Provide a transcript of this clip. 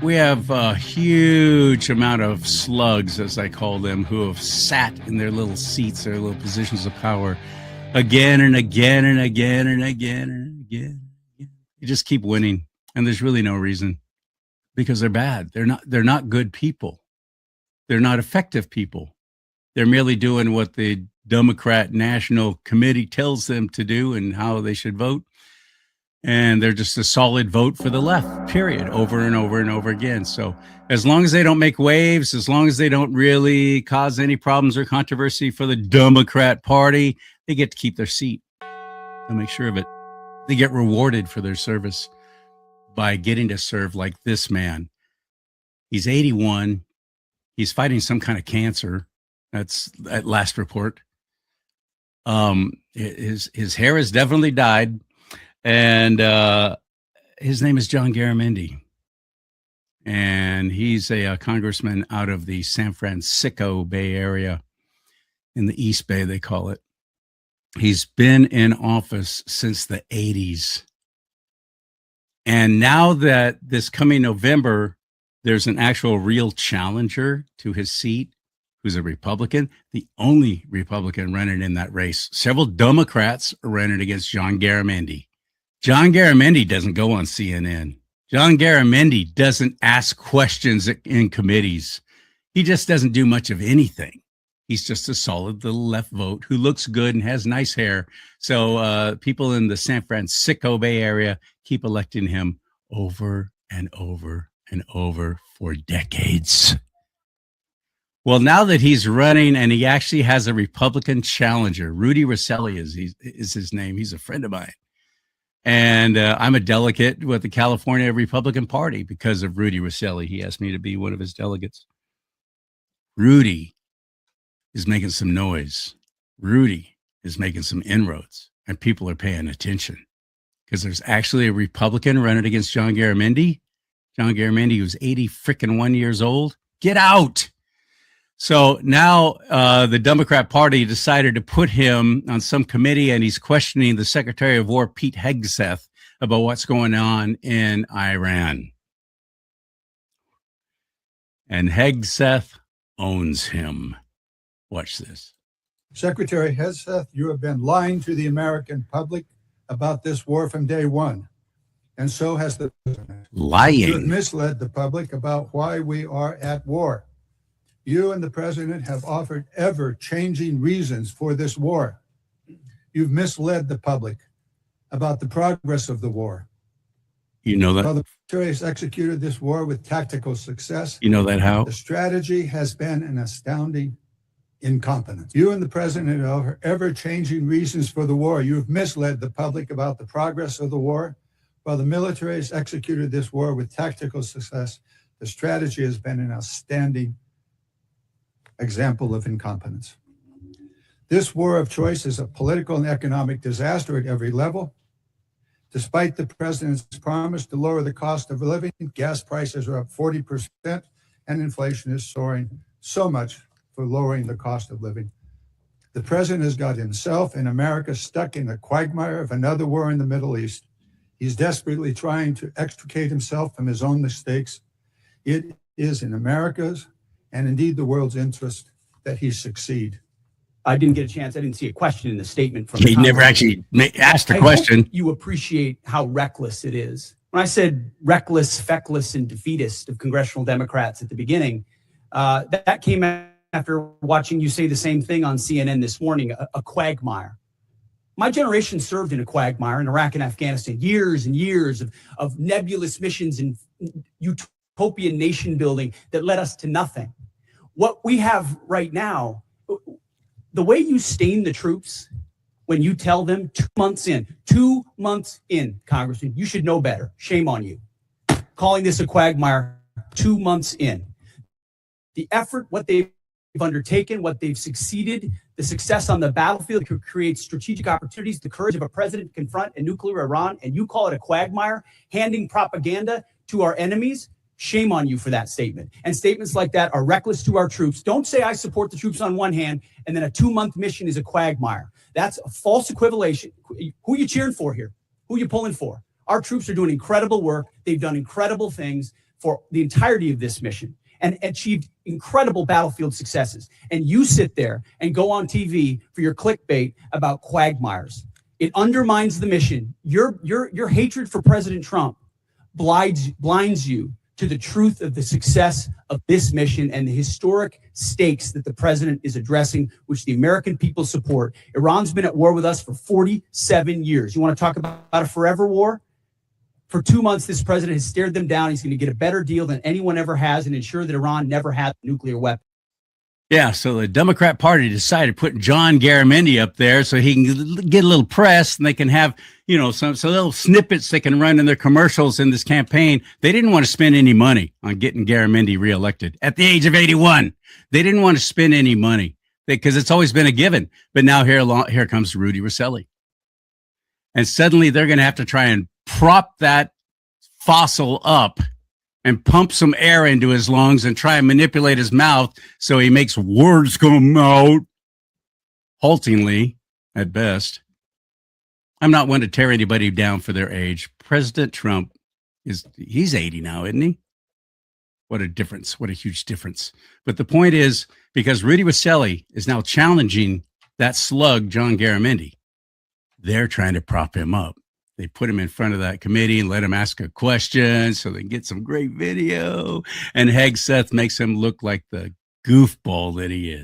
We have a huge amount of slugs, as I call them, who have sat in their little seats, their little positions of power, again and again and again and again and again. You just keep winning, and there's really no reason, because they're bad. They're not good people. They're not effective people. They're merely doing what the Democrat National Committee tells them to do and how they should vote. And they're just a solid vote for the left, period, over and over and over again. So as long as they don't make waves, as long as they don't really cause any problems or controversy for the Democrat Party, they get to keep their seat. They'll make sure of it. They get rewarded for their service by getting to serve like this man. He's 81. He's fighting some kind of cancer. That's at last report. His hair has definitely died. And his name is John Garamendi. And he's a congressman out of the San Fransicko Bay Area, in the East Bay, they call it. He's been in office since the 80s. And now that this coming November, there's an actual real challenger to his seat, who's a Republican, the only Republican running in that race. Several Democrats are running against John Garamendi. John Garamendi doesn't go on CNN. John Garamendi doesn't ask questions in committees. He just doesn't do much of anything. He's just a solid little left vote who looks good and has nice hair. So people in the San Fransicko Bay Area keep electing him over and over and over for decades. Well, now that he's running and he actually has a Republican challenger, RUDY RECILE is his name. He's a friend of mine. And I'm a delegate with the California Republican Party because of RUDY RECILE. He asked me to be one of his delegates. RUDY is making some noise. RUDY is making some inroads, and people are paying attention because there's actually a Republican running against John Garamendi. John Garamendi, who's 81 years old. Get out. So now the Democrat Party decided to put him on some committee, and he's questioning the Secretary of War, Pete Hegseth, about what's going on in Iran. And Hegseth owns him. Watch this. Secretary Hegseth, you have been lying to the American public about this war from day one. And so has the president. Lying. You have misled the public about why we are at war. You and the president have offered ever-changing reasons for this war. You've misled the public about the progress of the war. You know that? While the military has executed this war with tactical success, you know that how? The strategy has been an astounding incompetence. You and the president have offered ever-changing reasons for the war. You have misled the public about the progress of the war. While the military has executed this war with tactical success, the strategy has been an outstanding example of incompetence. This war of choice is a political and economic disaster at every level. Despite the president's promise to lower the cost of living, gas prices are up 40% and inflation is soaring. So much for lowering the cost of living. The president has got himself and America stuck in the quagmire of another war in the Middle East. He's desperately trying to extricate himself from his own mistakes. It is in America's and indeed the world's interest that he succeed. I didn't get a chance. I didn't see a question in the statement from. He never actually asked a question. You appreciate how reckless it is. When I said reckless, feckless, and defeatist of congressional Democrats at the beginning, that came after watching you say the same thing on CNN this morning, a quagmire. My generation served in a quagmire in Iraq and Afghanistan, years and years of nebulous missions and utopian nation building that led us to nothing. What we have right now, the way you stain the troops when you tell them 2 months in, Congressman, you should know better. Shame on you. Calling this a quagmire 2 months in. The effort, what they've undertaken, what they've succeeded, the success on the battlefield to create strategic opportunities, the courage of a president to confront a nuclear Iran, and you call it a quagmire, handing propaganda to our enemies. Shame on you for that statement. And statements like that are reckless to our troops. Don't say I support the troops on one hand, and then a 2-month mission is a quagmire. That's a false equivalation. Who are you cheering for here? Who are you pulling for? Our troops are doing incredible work. They've done incredible things. for the entirety of this mission and achieved incredible battlefield successes. And you sit there and go on TV for your clickbait about quagmires. It undermines the mission. Your hatred for President Trump blinds you to the truth of the success of this mission and the historic stakes that the president is addressing, which the American people support. Iran's been at war with us for 47 years. You want to talk about a forever war? For 2 months, this president has stared them down. He's going to get a better deal than anyone ever has and ensure that Iran never has a nuclear weapon. Yeah, so the Democrat Party decided to put John Garamendi up there so he can get a little press and they can have, some little snippets they can run in their commercials in this campaign. They didn't want to spend any money on getting Garamendi reelected at the age of 81. They didn't want to spend any money because it's always been a given. But now here comes Rudy RECILE. And suddenly they're going to have to try and prop that fossil up and pump some air into his lungs and try and manipulate his mouth so he makes words come out haltingly at best. I'm not one to tear anybody down for their age. President Trump he's 80 now, isn't he? What a difference. What a huge difference. But the point is, because Rudy RECILE is now challenging that slug, John Garamendi, they're trying to prop him up. They put him in front of that committee and let him ask a question so they can get some great video. And Hegseth makes him look like the goofball that he is.